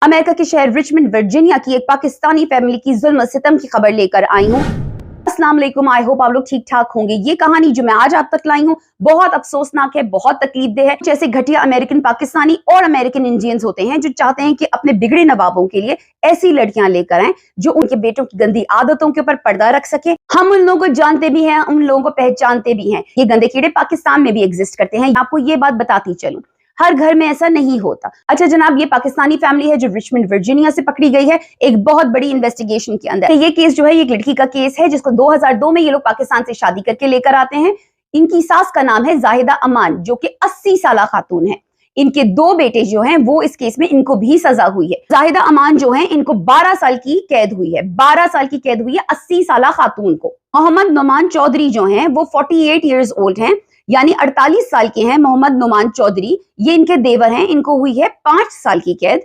America के शहर Richmond Virginia की एक पाकिस्तानी फैमिली की जुल्म सितम की खबर लेकर आई हूँ। अस्सलाम वालेकुम, आई होप आप लोग ठीक ठाक होंगे। ये कहानी जो मैं आज आप तक लाई हूँ बहुत अफसोसनाक है, बहुत तकलीफदेह है। जैसे घटिया अमेरिकन पाकिस्तानी और अमेरिकन इंडियंस होते हैं जो चाहते हैं कि अपने बिगड़े नवाबों के लिए ऐसी लड़कियां लेकर आएं जो उनके बेटों की गंदी आदतों के ऊपर पर्दा रख सके। हम उन लोगों को जानते भी हैं, उन लोगों को पहचानते भी हैं। ये गंदे कीड़े पाकिस्तान में भी एग्जिस्ट करते हैं। आपको ये बात बताती चलूं, हर घर में ऐसा नहीं होता। अच्छा जनाब, ये पाकिस्तानी फैमिली है जो रिचमंड वर्जीनिया से पकड़ी गई है एक बहुत बड़ी इन्वेस्टिगेशन के अंदर। ये केस जो है, ये एक लड़की का केस है जिसको 2002 में ये लोग पाकिस्तान से शादी करके लेकर आते हैं। इनकी सास का नाम है जाहिदा अमान, जो कि 80 साल खातून है। इनके दो बेटे जो हैं वो इस केस में इनको भी सजा हुई है। जाहिदा अमान जो है इनको 12 साल की कैद हुई है, 12 साल की कैद हुई है 80 साल खातून को। मोहम्मद नुमान चौधरी जो हैं वो 48 ईयर्स ओल्ड हैं, यानी 48 साल के हैं मोहम्मद नुमान चौधरी। ये इनके देवर हैं, इनको हुई है 5 साल की कैद।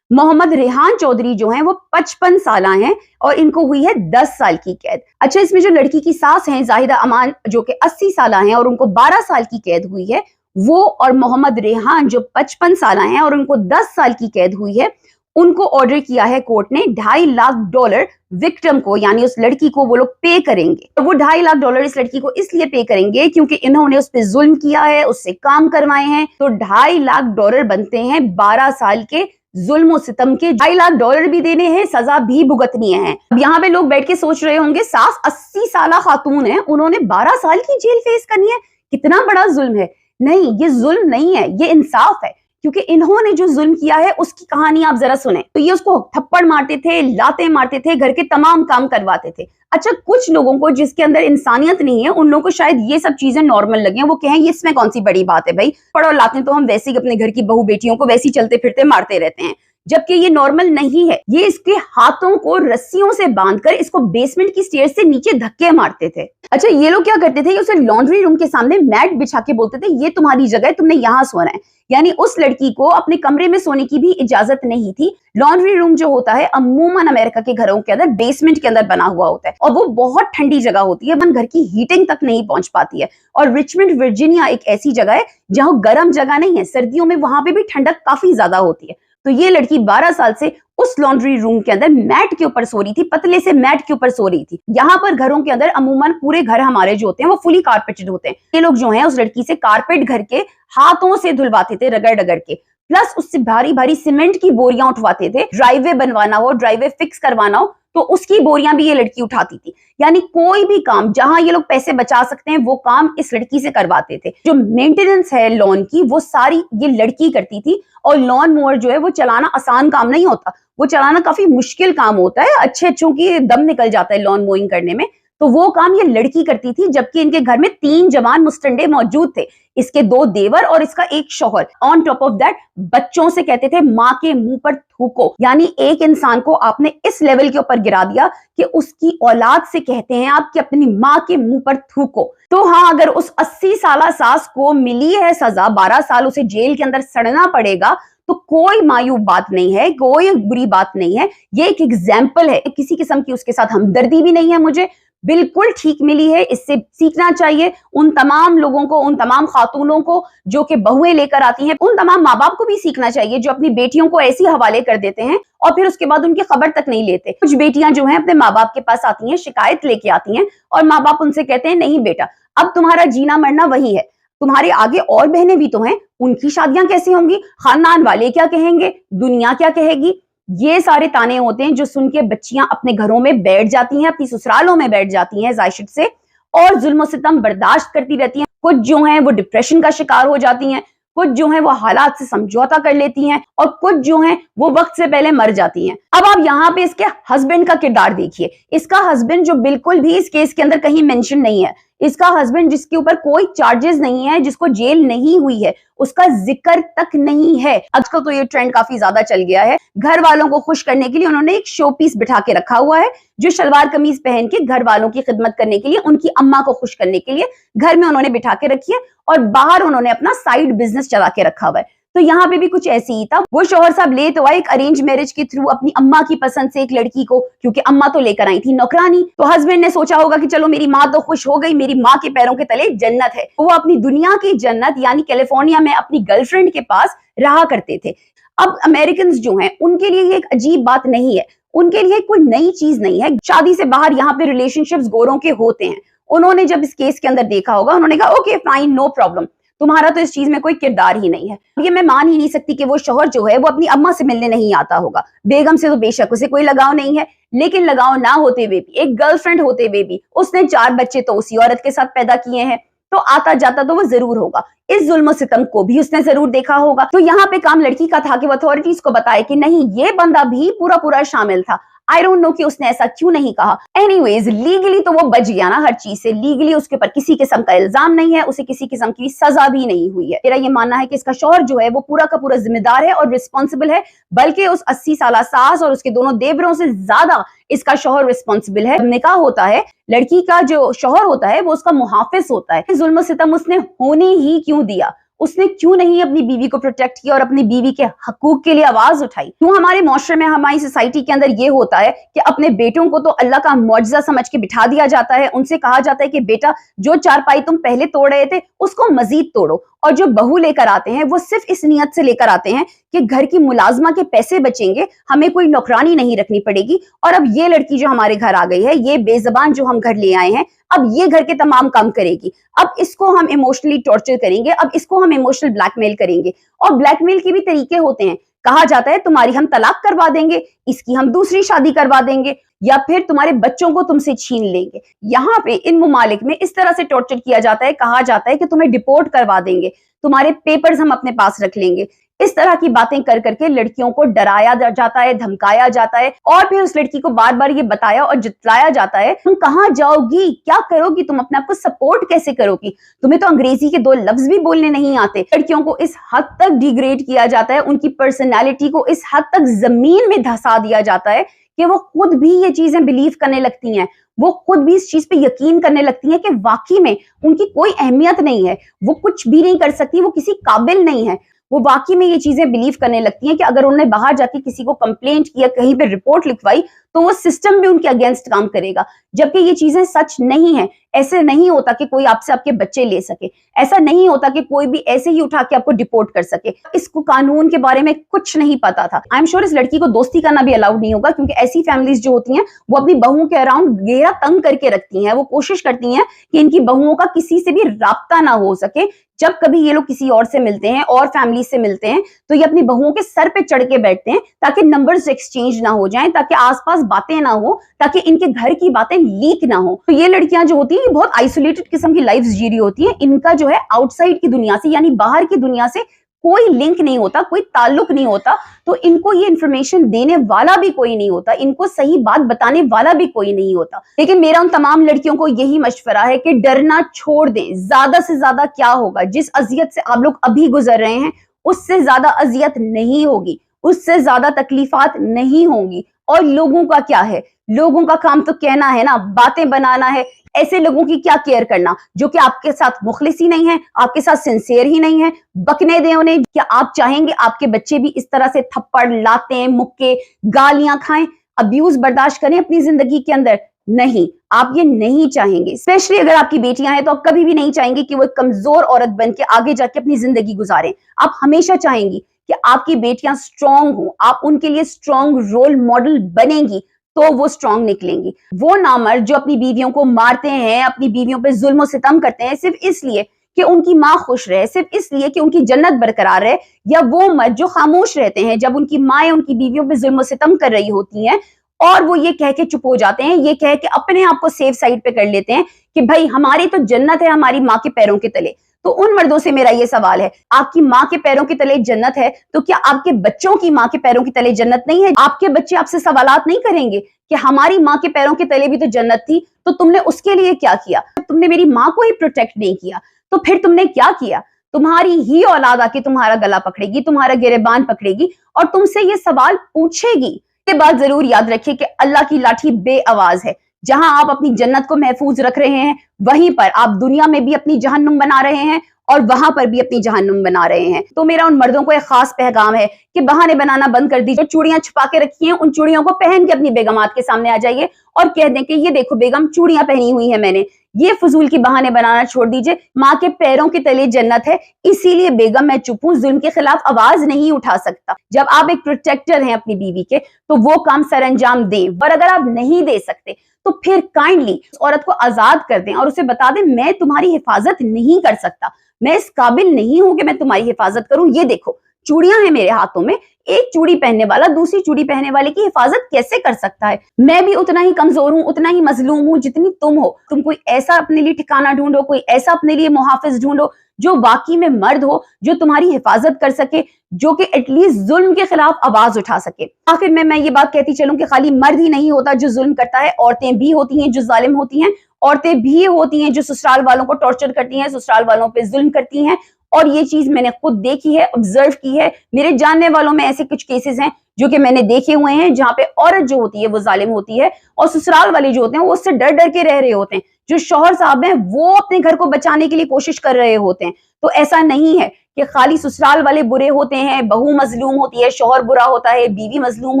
मोहम्मद रेहान चौधरी जो हैं वो 55 साल हैं और इनको हुई है 10 साल की कैद। अच्छा, इसमें जो लड़की की सास हैं जाहिदा अमान जो कि 80 साल हैं और उनको 12 साल की कैद हुई है, वो और मोहम्मद रेहान जो 55 साल हैं और उनको 10 साल की कैद हुई है, उनको ऑर्डर किया है कोर्ट ने $2.5 लाख विक्टिम को, यानी उस लड़की को वो लोग पे करेंगे। तो वो $2.5 लाख इस लड़की को इसलिए पे करेंगे क्योंकि इन्होंने उस पर जुल्म किया है, उससे काम करवाए हैं। तो $2.5 लाख बनते हैं 12 साल के जुल्म सितम के। $2.5 लाख भी देने हैं, सजा भी भुगतनी है। अब यहाँ पे लोग बैठ के सोच रहे होंगे सास 80 साल खातून है, उन्होंने 12 साल की जेल फेस करनी है, कितना बड़ा जुल्म है। नहीं, ये जुल्म नहीं है, ये इंसाफ है, क्योंकि इन्होंने जो जुल्म किया है उसकी कहानी आप जरा सुने। तो ये उसको थप्पड़ मारते थे, लाते मारते थे, घर के तमाम काम करवाते थे। अच्छा, कुछ लोगों को जिसके अंदर इंसानियत नहीं है, उन लोगों को शायद ये सब चीजें नॉर्मल लगे, वो कहें ये इसमें कौन सी बड़ी बात है भाई, पढ़ो लाते तो हम वैसे ही अपने घर की बहू बेटियों को वैसे ही चलते फिरते मारते रहते हैं, जबकि ये नॉर्मल नहीं है। ये इसके हाथों को रस्सियों से बांधकर इसको बेसमेंट की स्टेयर से नीचे धक्के मारते थे। अच्छा, ये लोग क्या करते थे, उसे लॉन्ड्री रूम के सामने मैट बिछा के बोलते थे ये तुम्हारी जगह है, तुमने यहाँ सोना है। यानी उस लड़की को अपने कमरे में सोने की भी इजाजत नहीं थी। लॉन्ड्री रूम जो होता है अमूमन अमेरिका के घरों के अंदर बेसमेंट के अंदर बना हुआ होता है और वो बहुत ठंडी जगह होती है, घर की हीटिंग तक नहीं पहुंच पाती है। और रिचमंड वर्जीनिया एक ऐसी जगह है जहां गर्म जगह नहीं है, सर्दियों में वहां पे भी ठंडक काफी ज्यादा होती है। तो ये लड़की 12 साल से उस लॉन्ड्री रूम के अंदर मैट के ऊपर सो रही थी, पतले से मैट के ऊपर सो रही थी। यहाँ पर घरों के अंदर अमूमन पूरे घर हमारे जो होते हैं वो फुली कारपेटेड होते हैं। ये लोग जो हैं उस लड़की से कारपेट घर के हाथों से धुलवाते थे, रगड़ रगड़ के, प्लस उससे भारी भारी सीमेंट की बोरियां उठवाते थे। ड्राइवे बनवाना हो, ड्राइवे फिक्स करवाना हो तो उसकी बोरियां भी ये लड़की उठाती थी। यानी कोई भी काम जहां ये लोग पैसे बचा सकते हैं वो काम इस लड़की से करवाते थे। जो मेंटेनेंस है लॉन की वो सारी ये लड़की करती थी। और लॉन मोवर जो है वो चलाना आसान काम नहीं होता, वो चलाना काफी मुश्किल काम होता है, अच्छों की दम निकल जाता है लॉन मोइंग करने में। तो वो काम ये लड़की करती थी, जबकि इनके घर में 3 जवान मुस्तंडे मौजूद थे, इसके 2 देवर और इसका एक शौहर। ऑन टॉप ऑफ दैट बच्चों से कहते थे माँ के मुंह पर थूको। यानी एक इंसान को आपने इस लेवल के ऊपर गिरा दिया कि उसकी औलाद से कहते हैं आप कि अपनी माँ के मुंह पर थूको। तो हाँ, अगर उस 80 साल सास को मिली है सजा, 12 साल उसे जेल के अंदर सड़ना पड़ेगा, तो कोई मायूब बात नहीं है, कोई बुरी बात नहीं है। ये एक एग्जाम्पल है, किसी किस्म की उसके साथ हमदर्दी भी नहीं है, मुझे बिल्कुल ठीक मिली है। इससे सीखना चाहिए उन तमाम लोगों को, उन तमाम खातूनों को जो कि बहुएं लेकर आती हैं, उन तमाम माँ बाप को भी सीखना चाहिए जो अपनी बेटियों को ऐसी हवाले कर देते हैं और फिर उसके बाद उनकी खबर तक नहीं लेते। कुछ बेटियां जो हैं अपने माँ बाप के पास आती हैं, शिकायत लेके आती हैं और माँ बाप उनसे कहते हैं नहीं बेटा, अब तुम्हारा जीना मरना वही है, तुम्हारे आगे और बहनें भी तो हैं, उनकी शादियां कैसे होंगी, खानदान वाले क्या कहेंगे, दुनिया क्या कहेगी। ये सारे ताने होते हैं जो सुन के बच्चियां अपने घरों में बैठ जाती हैं, अपनी ससुरालों में बैठ जाती हैं जायशत से, और जुल्म सितम बर्दाश्त करती रहती हैं। कुछ जो हैं वो डिप्रेशन का शिकार हो जाती हैं, कुछ जो हैं वो हालात से समझौता कर लेती हैं और कुछ जो हैं वो वक्त से पहले मर जाती हैं। अब आप यहाँ पे इसके हस्बैंड का किरदार देखिए। इसका हस्बैंड जो बिल्कुल भी इस केस के अंदर कहीं मेंशन नहीं है, इसका हस्बैंड जिसके ऊपर कोई चार्जेस नहीं है, जिसको जेल नहीं हुई है, उसका जिक्र तक नहीं है। आजकल तो ये ट्रेंड काफी ज्यादा चल गया है, घर वालों को खुश करने के लिए उन्होंने एक शो पीस बिठा के रखा हुआ है जो सलवार कमीज पहन के घर वालों की खिदमत करने के लिए, उनकी अम्मा को खुश करने के लिए घर में उन्होंने बिठा के रखी है और बाहर उन्होंने अपना साइड बिजनेस चला के रखा हुआ है। तो यहाँ पे भी कुछ ऐसे ही था। वो शौहर साहब ले तो आए एक अरेंज मैरिज के थ्रू अपनी अम्मा की पसंद से एक लड़की को, क्योंकि अम्मा तो लेकर आई थी नौकरानी। तो हस्बैंड ने सोचा होगा कि चलो मेरी माँ तो खुश हो गई, मेरी माँ के पैरों के तले जन्नत है। वो अपनी दुनिया की जन्नत यानी कैलिफोर्निया में अपनी गर्लफ्रेंड के पास रहा करते थे। अब अमेरिकन जो हैं उनके लिए ये एक अजीब बात नहीं है, उनके लिए कोई नई चीज नहीं है। शादी से बाहर यहाँ पे रिलेशनशिप्स गोरों के होते हैं। उन्होंने जब इस केस के अंदर देखा होगा, उन्होंने कहा ओके फाइन नो प्रॉब्लम, तुम्हारा तो इस चीज में कोई किरदार ही नहीं है। ये मैं मान ही नहीं सकती कि वो शौहर जो है वो अपनी अम्मा से मिलने नहीं आता होगा। बेगम से तो बेशक उसे कोई लगाव नहीं है, लेकिन लगाव ना होते हुए भी, एक गर्लफ्रेंड होते हुए भी, उसने 4 बच्चे तो उसी औरत के साथ पैदा किए हैं, तो आता जाता तो वो जरूर होगा। इस जुल्म सितम को भी उसने जरूर देखा होगा। तो यहाँ पे काम लड़की का था कि वो अथॉरिटीज को बताए कि नहीं, ये बंदा भी पूरा पूरा शामिल था। आई डोंट नो कि उसने ऐसा क्यों नहीं कहा। एनीवेज लीगली तो वो बच गया ना हर चीज से। लीगली उसके ऊपर किसी किस्म का इल्जाम नहीं है, उसे किसी किस्म की सजा भी नहीं हुई है। मेरा ये मानना है कि इसका शौहर जो है वो पूरा का पूरा जिम्मेदार है और रिस्पॉन्सिबल है, बल्कि उस 80 साल सास और उसके दोनों देवरों से ज्यादा इसका शौहर रिस्पॉन्सिबल है। निकाह होता है, लड़की का जो शौहर होता है वो उसका मुहाफिज होता है। जुल्म सितम उसने होने ही क्यों दिया? उसने क्यों नहीं अपनी बीवी को प्रोटेक्ट किया और अपनी बीवी के हकूक के लिए आवाज उठाई? क्यों हमारे मुआशरे में, हमारी सोसाइटी के अंदर ये होता है कि अपने बेटों को तो अल्लाह का मुआजिजा समझ के बिठा दिया जाता है। उनसे कहा जाता है कि बेटा जो चारपाई तुम पहले तोड़ रहे थे उसको मजीद तोड़ो। और जो बहू लेकर आते हैं वो सिर्फ इस नियत से लेकर आते हैं कि घर की मुलाजमा के पैसे बचेंगे, हमें कोई नौकरानी नहीं रखनी पड़ेगी। और अब ये लड़की जो हमारे घर आ गई है, ये बेजबान जो हम घर ले आए हैं, अब ये घर के तमाम काम करेगी। अब इसको हम इमोशनली टॉर्चर करेंगे, अब इसको हम इमोशनल ब्लैकमेल करेंगे। और ब्लैकमेल के भी तरीके होते हैं। कहा जाता है तुम्हारी हम तलाक करवा देंगे, इसकी हम दूसरी शादी करवा देंगे, या फिर तुम्हारे बच्चों को तुमसे छीन लेंगे। यहाँ पे इन मुमालिक में इस तरह से टॉर्चर किया जाता है, कहा जाता है कि तुम्हें डिपोर्ट करवा देंगे, तुम्हारे पेपर्स हम अपने पास रख लेंगे। इस तरह की बातें कर करके लड़कियों को डराया जाता है, धमकाया जाता है, और फिर उस लड़की को बार बार ये बताया और जितलाया जाता है तुम कहाँ जाओगी, क्या करोगी, तुम अपने आप को सपोर्ट कैसे करोगी, तुम्हें तो अंग्रेजी के 2 लफ्ज भी बोलने नहीं आते। लड़कियों को इस हद तक डिग्रेड किया जाता है, उनकी पर्सनैलिटी को इस हद तक जमीन में धंसा दिया जाता है कि वो खुद भी ये चीजें बिलीव करने लगती हैं। वो खुद भी इस चीज पे यकीन करने लगती हैं कि वाकई में उनकी कोई अहमियत नहीं है, वो कुछ भी नहीं कर सकती, वो किसी काबिल नहीं है। वो वाकई में ये चीजें बिलीव करने लगती हैं कि अगर उन्होंने बाहर जाके किसी को कंप्लेंट किया, कहीं पे रिपोर्ट लिखवाई, तो वो सिस्टम भी उनके अगेंस्ट काम करेगा। जबकि ये चीजें सच नहीं है। ऐसे नहीं होता कि कोई आपसे आपके बच्चे ले सके, ऐसा नहीं होता कि कोई भी ऐसे ही उठा के आपको डिपोर्ट कर सके। इसको कानून के बारे में कुछ नहीं पता था। आई एम श्योर इस लड़की को दोस्ती करना भी अलाउड नहीं होगा, क्योंकि ऐसी फैमिलीज जो होती हैं वो अपनी बहुओं के अराउंड घेरा तंग करके रखती हैं। वो कोशिश करती हैं कि इनकी बहुओं का किसी से भी राब्ता ना हो सके। जब कभी ये लोग किसी और से मिलते हैं और फैमिली से मिलते हैं तो ये अपनी बहुओं के सर पे चढ़ के बैठते हैं, ताकि नंबर्स एक्सचेंज ना हो जाएं, ताकि आसपास बातें ना हो, ताकि इनके घर की बातें लीक ना हो। तो ये लड़कियां जो होती हैं ये बहुत आइसोलेटेड किस्म की लाइफ जी रही होती हैं। इनका जो है आउटसाइड की दुनिया से, यानी बाहर की दुनिया से कोई लिंक नहीं होता, कोई ताल्लुक नहीं होता। तो इनको ये इंफॉर्मेशन देने वाला भी कोई नहीं होता, इनको सही बात बताने वाला भी कोई नहीं होता। लेकिन मेरा उन तमाम लड़कियों को यही मशवरा है कि डरना छोड़ दें। ज्यादा से ज्यादा क्या होगा, जिस अजियत से आप लोग अभी गुजर रहे हैं उससे ज्यादा अजियत नहीं होगी, उससे ज्यादा तकलीफात नहीं होंगी। और लोगों का क्या है, लोगों का काम तो कहना है ना, बातें बनाना है। ऐसे लोगों की क्या केयर करना जो कि आपके साथ मुखलिस ही नहीं है, आपके साथ सिंसियर ही नहीं है। बकने दें उन्हें। क्या आप चाहेंगे आपके बच्चे भी इस तरह से थप्पड़, लातें, मुक्के, गालियां खाएं, अब्यूज बर्दाश्त करें अपनी जिंदगी के अंदर? नहीं, आप ये नहीं चाहेंगे। स्पेशली अगर आपकी बेटियां हैं तो आप कभी भी नहीं चाहेंगे कि वो एक कमजोर औरत बन के आगे जाके अपनी जिंदगी गुजारें। आप हमेशा चाहेंगी कि आपकी बेटियां स्ट्रांग हो, आप उनके लिए स्ट्रांग रोल मॉडल बनेंगी, तो वो स्ट्रांग निकलेंगी। वो नामर्द जो अपनी बीवियों को मारते हैं, अपनी बीवियों पे जुल्म सितम करते हैं सिर्फ इसलिए कि उनकी माँ खुश रहे, सिर्फ इसलिए कि उनकी जन्नत बरकरार रहे, या वो मर्द जो खामोश रहते हैं जब उनकी माएं उनकी बीवियों पे जुल्म सितम कर रही होती हैं, और वो ये कह के चुप हो जाते हैं, ये कह के अपने आप को सेफ साइड पे कर लेते हैं कि भाई हमारी तो जन्नत है हमारी माँ के पैरों के तले। तो उन मर्दों से मेरा ये सवाल है, आपकी माँ के पैरों के तले जन्नत है, तो क्या आपके बच्चों की माँ के पैरों के तले जन्नत नहीं है? आपके बच्चे आपसे सवालात नहीं करेंगे कि हमारी माँ के पैरों के तले भी तो जन्नत थी, तो तुमने उसके लिए क्या किया? तुमने मेरी माँ को ही प्रोटेक्ट नहीं किया, तो फिर तुमने क्या किया? तुम्हारी ही औलाद आके तुम्हारा गला पकड़ेगी, तुम्हारा गिरेबान पकड़ेगी और तुमसे ये सवाल पूछेगी। ये बात जरूर याद रखिए कि अल्लाह की लाठी बेआवाज है। जहां आप अपनी जन्नत को महफूज रख रहे हैं, वहीं पर आप दुनिया में भी अपनी जहन्नुम बना रहे हैं और वहां पर भी अपनी जहन्नुम बना रहे हैं। तो मेरा उन मर्दों को एक खास पैगाम है कि बहाने बनाना बंद कर दीजिए। जो चूड़ियां छुपा के रखी हैं, उन चूड़ियों को पहन के अपनी बेगमात के सामने आ जाइए और कह दें कि ये देखो बेगम, चूड़ियां पहनी हुई है मैंने, ये फजूल की बहाने बनाना छोड़ दीजिए। माँ के पैरों के तले जन्नत है, इसीलिए बेगम मैं चुप हूँ, जुल्म के खिलाफ आवाज नहीं उठा सकता। जब आप एक प्रोटेक्टर हैं अपनी बीवी के, तो वो काम सर अंजाम दें, और अगर आप नहीं दे सकते तो फिर काइंडली औरत को आजाद कर दें और उसे बता दें मैं तुम्हारी हिफाजत नहीं कर सकता, मैं इस काबिल नहीं हूं कि मैं तुम्हारी हिफाजत करूं। ये देखो चूड़ियां हैं मेरे हाथों में, एक चूड़ी पहनने वाला दूसरी चूड़ी पहनने वाले की हिफाजत कैसे कर सकता है? मैं भी उतना ही कमजोर हूं, उतना ही मजलूम हूं जितनी तुम हो। तुम कोई ऐसा अपने लिए ठिकाना ढूंढो, कोई ऐसा अपने लिए मुहाफिज ढूंढो जो वाकई में मर्द हो, जो तुम्हारी हिफाजत कर सके, जो कि एटलीस्ट जुल्म के खिलाफ आवाज उठा सके। आखिर में मैं ये बात कहती चलूं कि खाली मर्द ही नहीं होता जो जुल्म करता है, औरतें भी होती हैं जो जालिम होती हैं, औरतें भी होती हैं जो ससुराल वालों को टॉर्चर करती हैं, ससुराल वालों पे जुल्म करती हैं। और ये चीज मैंने खुद देखी है, ऑब्जर्व की है। मेरे जानने वालों में ऐसे कुछ केसेस हैं जो कि मैंने देखे हुए हैं, जहां पे औरत जो होती है वो जालिम होती है और ससुराल वाले जो होते हैं वो उससे डर डर के रह रहे होते हैं। जो शौहर साहब हैं वो अपने घर को बचाने के लिए कोशिश कर रहे होते हैं। तो ऐसा नहीं है कि खाली ससुराल वाले बुरे होते हैं, बहू मजलूम होती है, शौहर बुरा होता है, बीवी मजलूम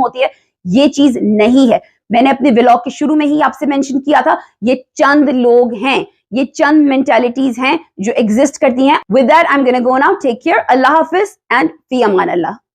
होती है। ये चीज नहीं है। मैंने अपने व्लॉग के शुरू में ही आपसे मेंशन किया था, ये चंद लोग हैं, ये चंद मेंटालिटीज हैं जो एग्जिस्ट करती हैं। With that I am gonna go now, take care, अल्लाह हाफिज एंड फी अमान अल्लाह।